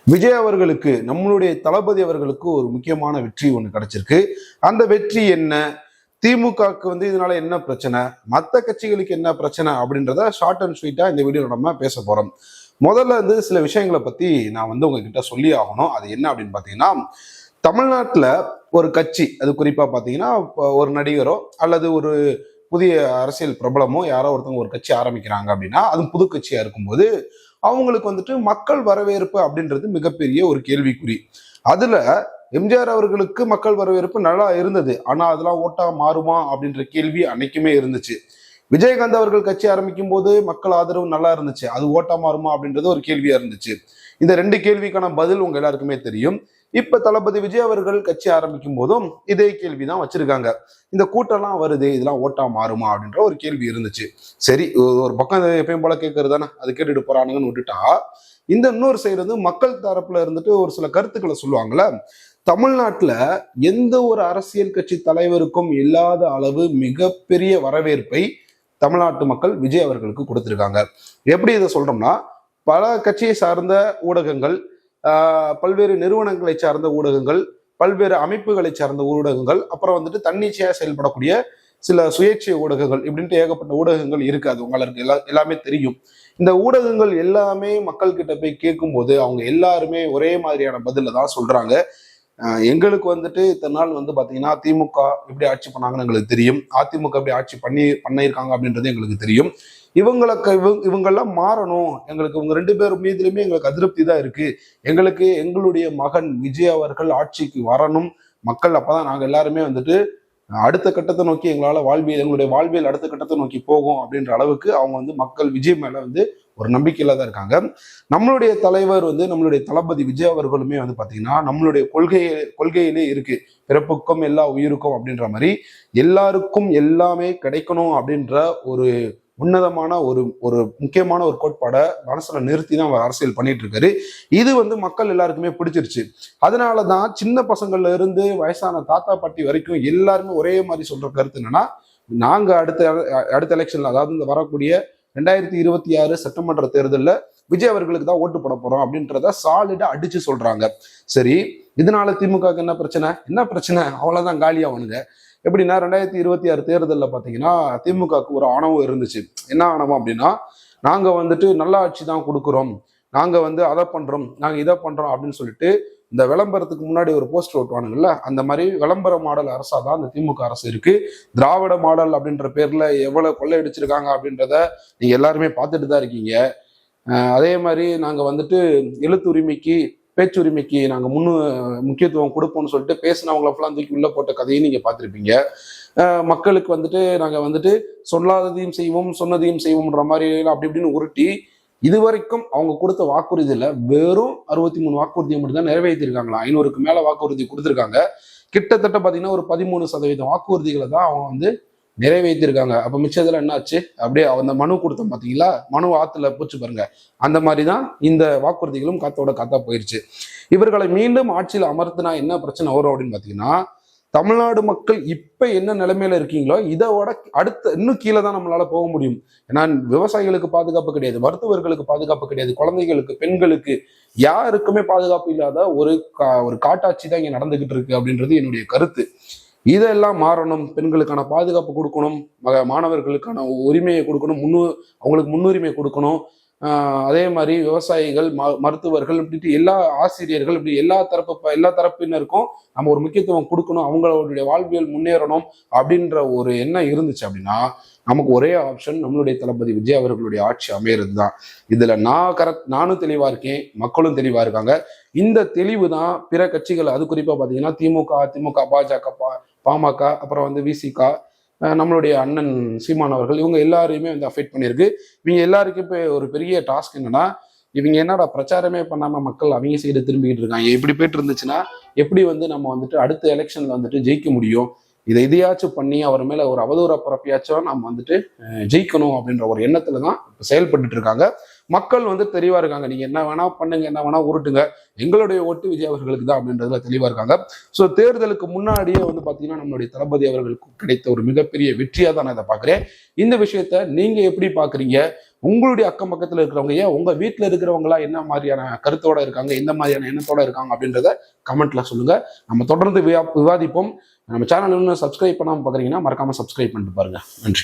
விஜய் அவர்களுக்கு, நம்மளுடைய தளபதி அவர்களுக்கு ஒரு முக்கியமான வெற்றி ஒன்று கிடைச்சிருக்கு. அந்த வெற்றி என்ன, திமுகவுக்கு இதனால என்ன பிரச்சனை, மற்ற கட்சிகளுக்கு என்ன பிரச்சனை அப்படின்றத ஷார்ட் அண்ட் ஸ்வீட்டா இந்த வீடியோ நம்ம பேச போறோம். முதல்ல சில விஷயங்களை பத்தி நான் உங்ககிட்ட சொல்லி ஆகணும். அது என்ன அப்படின்னு பாத்தீங்கன்னா, தமிழ்நாட்டுல ஒரு கட்சி, அது குறிப்பா பாத்தீங்கன்னா ஒரு நடிகரோ அல்லது ஒரு புதிய அரசியல் பிரபலமோ யாரோ ஒருத்தவங்க ஒரு கட்சி ஆரம்பிக்கிறாங்க அப்படின்னா, அது புது கட்சியா இருக்கும்போது அவங்களுக்கு மக்கள் வரவேற்பு அப்படின்றது மிகப்பெரிய ஒரு கேள்விக்குறி. அதுல எம்ஜிஆர் அவர்களுக்கு மக்கள் வரவேற்பு நல்லா இருந்தது. ஆனா அதெல்லாம் ஓட்டா மாறுமா அப்படின்ற கேள்வி அன்னைக்குமே இருந்துச்சு. விஜயகாந்த் அவர்கள் கட்சி ஆரம்பிக்கும் போது மக்கள் ஆதரவு நல்லா இருந்துச்சு. அது ஓட்டா மாறுமா அப்படின்றது ஒரு கேள்வியா இருந்துச்சு. இந்த ரெண்டு கேள்விக்கான பதில் உங்க எல்லாருக்குமே தெரியும். இப்ப தளபதி விஜய் அவர்கள் கட்சி ஆரம்பிக்கும் போதும் இதே கேள்விதான் வச்சிருக்காங்க. இந்த கூட்டம்லாம் வருது, இதெல்லாம் ஓட்டா மாறுமா அப்படின்ற ஒரு கேள்வி இருந்துச்சு. சரி, ஒரு பக்கம் எப்பயும் போல கேட்கறது தானே, அது கேட்டுட்டு போறானுங்கன்னு விட்டுட்டா, இந்த இன்னொரு சைடு மக்கள் தரப்புல இருந்துட்டு ஒரு சில கருத்துக்களை சொல்லுவாங்கல்ல. தமிழ்நாட்டுல எந்த ஒரு அரசியல் கட்சி தலைவருக்கும் இல்லாத அளவு மிகப்பெரிய வரவேற்பை தமிழ்நாட்டு மக்கள் விஜய் அவர்களுக்கு கொடுத்திருக்காங்க. எப்படி இதை சொல்றோம்னா, பல கட்சியை சார்ந்த ஊடகங்கள், பல்வேறு நிறுவனங்களை சார்ந்த ஊடகங்கள், பல்வேறு அமைப்புகளை சார்ந்த ஊடகங்கள், அப்புறம் தன்னிச்சையா செயல்படக்கூடிய சில சுயேட்சை ஊடகங்கள், இப்படின்ட்டு ஏகப்பட்ட ஊடகங்கள் இருக்காது. உங்களுக்கு எல்லாமே தெரியும். இந்த ஊடகங்கள் எல்லாமே மக்கள் கிட்ட போய் கேட்கும் போது அவங்க எல்லாருமே ஒரே மாதிரியான பதில தான் சொல்றாங்க. எங்களுக்கு இத்தனை நாள் பாத்தீங்கன்னா திமுக எப்படி ஆட்சி பண்ணாங்கன்னு எங்களுக்கு தெரியும், அதிமுக எப்படி ஆட்சி பண்ணியிருக்காங்க அப்படின்றது எங்களுக்கு தெரியும். இவங்கெல்லாம் மாறணும், எங்களுக்கு இவங்க ரெண்டு பேர் மீதுலயுமே எங்களுக்கு அதிருப்தி தான் இருக்கு. எங்களுக்கு எங்களுடைய மகன் விஜய் அவர்கள் ஆட்சிக்கு வரணும், மக்கள் அப்பதான் நாங்க எல்லாருமே அடுத்த கட்டத்தை நோக்கி எங்களுடைய வாழ்வியல் அடுத்த கட்டத்தை நோக்கி போகும் அப்படின்ற அளவுக்கு அவங்க மக்கள் விஜய் மேல ஒரு நம்பிக்கையில தான் இருக்காங்க. நம்மளுடைய தலைவர் நம்மளுடைய தளபதி விஜய் அவர்களுமே பாத்தீங்கன்னா நம்மளுடைய கொள்கையிலே இருக்கு, பிறப்புக்கும் எல்லா உயிருக்கும் அப்படின்ற மாதிரி எல்லாருக்கும் எல்லாமே கிடைக்கணும் அப்படின்ற ஒரு உன்னதமான ஒரு முக்கியமான ஒரு கோட்பாடை மனசுல நிறுத்தி தான் அவர் அரசியல் பண்ணிட்டு இருக்காரு. இது மக்கள் எல்லாருக்குமே பிடிச்சிருச்சு. அதனாலதான் சின்ன பசங்கள்ல இருந்து வயசான தாத்தா பாட்டி வரைக்கும் எல்லாருமே ஒரே மாதிரி சொல்ற கருத்து என்னன்னா, நாங்க அடுத்த எலெக்ஷன்ல, அதாவது இந்த வரக்கூடிய 2026 சட்டமன்ற தேர்தலில் விஜய் அவர்களுக்கு தான் ஓட்டு போட போறோம் அப்படின்றத சாலிடா அடிச்சு சொல்றாங்க. சரி, இதனால திமுக என்ன பிரச்சனை? அவ்வளவுதான், காலியாவனுங்க. எப்படின்னா 2026 தேர்தலில் பார்த்தீங்கன்னா திமுகவுக்கு ஒரு ஆணவம் இருந்துச்சு. என்ன ஆணவம் அப்படின்னா, நாங்க நல்ல ஆட்சி தான் கொடுக்குறோம், நாங்க அதை பண்றோம், நாங்க இதை பண்றோம் அப்படின்னு சொல்லிட்டு இந்த விளம்பரத்துக்கு முன்னாடி ஒரு போஸ்டர் ஓட்டுவானுங்கல்ல, அந்த மாதிரி விளம்பர மாடல் அரசா தான் இந்த திமுக அரசு இருக்கு. திராவிட மாடல் அப்படின்ற பேர்ல எவ்வளவு கொள்ளையடிச்சிருக்காங்க அப்படின்றத நீங்க எல்லாருமே பார்த்துட்டு தான் இருக்கீங்க. அதே மாதிரி நாங்க எழுத்துரிமைக்கு பேச்சுரிமைக்கு நாங்க முக்கியத்துவம் கொடுப்போம்னு சொல்லிட்டு பேசினவங்கள ஃபுல்லாம் தூக்கி உள்ள போட்ட கதையும் நீங்க பார்த்துருப்பீங்க. மக்களுக்கு நாங்க சொல்லாததையும் செய்வோம் சொன்னதையும் செய்வோம்ன்ற மாதிரி அப்படி இப்படின்னு உருட்டி இதுவரைக்கும் அவங்க கொடுத்த வாக்குறுதியில வெறும் 63 வாக்குறுதியை மட்டும் தான் நிறைவேற்றிருக்காங்களா. 500க்கு மேல வாக்குறுதி கொடுத்துருக்காங்க. கிட்டத்தட்ட பாத்தீங்கன்னா ஒரு 13% வாக்குறுதிகளை தான் அவங்க நிறைவேற்றிருக்காங்க. அப்ப மிச்சத்துல என்ன ஆச்சு? அப்படியே அந்த மனு கொடுத்தோம் பாத்தீங்களா, மனு ஆத்துல பூச்சு பாருங்க, அந்த மாதிரிதான் இந்த வாக்குறுதிகளும் காத்தோட காத்தா போயிருச்சு. இவர்களை மீண்டும் ஆட்சியில் அமர்த்தினா என்ன பிரச்சனை வரும் அப்படின்னு பாத்தீங்கன்னா, தமிழ்நாடு மக்கள் இப்ப என்ன நிலைமையில இருக்கீங்களோ இதோட அடுத்த இன்னும் கீழே தான் நம்மளால போக முடியும். ஏன்னா விவசாயிகளுக்கு பாதுகாப்பு கிடையாது, மருத்துவர்களுக்கு பாதுகாப்பு கிடையாது, குழந்தைகளுக்கு, பெண்களுக்கு, யாருக்குமே பாதுகாப்பு இல்லாத ஒரு காட்டாட்சி தான் இங்க நடந்துகிட்டு இருக்கு அப்படின்றது என்னுடைய கருத்து. இதெல்லாம் மாறணும். பெண்களுக்கான பாதுகாப்பு கொடுக்கணும், மாணவர்களுக்கான உரிமையை கொடுக்கணும், அவங்களுக்கு முன்னுரிமை கொடுக்கணும். அதே மாதிரி விவசாயிகள், மருத்துவர்கள், இப்படி எல்லா ஆசிரியர்கள், இப்படி எல்லா தரப்பினருக்கும் நம்ம ஒரு முக்கியத்துவம் கொடுக்கணும், அவங்களுடைய வாழ்வியல் முன்னேறணும் அப்படின்ற ஒரு எண்ணம் இருந்துச்சு அப்படின்னா நமக்கு ஒரே ஆப்ஷன் நம்மளுடைய தளபதி விஜய் அவர்களுடைய ஆட்சி அமையிறது தான். இதுல நானும் தெளிவா இருக்கேன், மக்களும் தெளிவா இருக்காங்க. இந்த தெளிவு தான் பிற கட்சிகள், அது குறிப்பா பாத்தீங்கன்னா திமுக, அதிமுக, பாஜக, பாமக, அப்புறம் விசிக, நம்மளுடைய அண்ணன் சீமான் அவர்கள், இவங்க எல்லாரையுமே அஃபெக்ட் பண்ணியிருக்கு. இவங்க எல்லாருக்கும் இப்போ ஒரு பெரிய டாஸ்க் என்னன்னா, இவங்க என்னடா பிரச்சாரமே பண்ணாம மக்கள் அவங்க சைடு திரும்பிக்கிட்டு இருக்காங்க, இப்படி போயிட்டு இருந்துச்சுன்னா எப்படி நம்ம அடுத்த எலெக்ஷன்ல ஜெயிக்க முடியும், இதையாச்சும் பண்ணி அவர் மேல ஒரு அவதூற பரப்பியாச்சும் நம்ம ஜெயிக்கணும் அப்படின்ற ஒரு எண்ணத்துலதான் இப்ப செயல்பட்டு இருக்காங்க. மக்கள் தெளிவா இருக்காங்க. நீங்க என்ன வேணா பண்ணுங்க, என்ன வேணா உருட்டுங்க, எங்களுடைய ஓட்டு விஜய் அவர்களுக்கு தான் அப்படின்றதுல தெளிவா இருக்காங்க. ஸோ தேர்தலுக்கு முன்னாடியே பாத்தீங்கன்னா நம்மளுடைய தளபதி அவர்களுக்கு கிடைத்த ஒரு மிகப்பெரிய வெற்றியா தான் நான் இதை பாக்குறேன். இந்த விஷயத்த நீங்க எப்படி பாக்குறீங்க? உங்களுடைய அக்கம் பக்கத்துல இருக்கிறவங்க, ஏன் உங்க வீட்டுல இருக்கிறவங்களா என்ன மாதிரியான கருத்தோட இருக்காங்க, எந்த மாதிரியான எண்ணத்தோட இருக்காங்க அப்படின்றத கமெண்ட்ல சொல்லுங்க. நம்ம தொடர்ந்து விவாதிப்போம். நம்ம சேனல் இன்னும் சப்ஸ்கிரைப் பண்ணாம பாக்குறீங்கன்னா மறக்காம சப்ஸ்கிரைப் பண்ணிட்டு பாருங்க. நன்றி.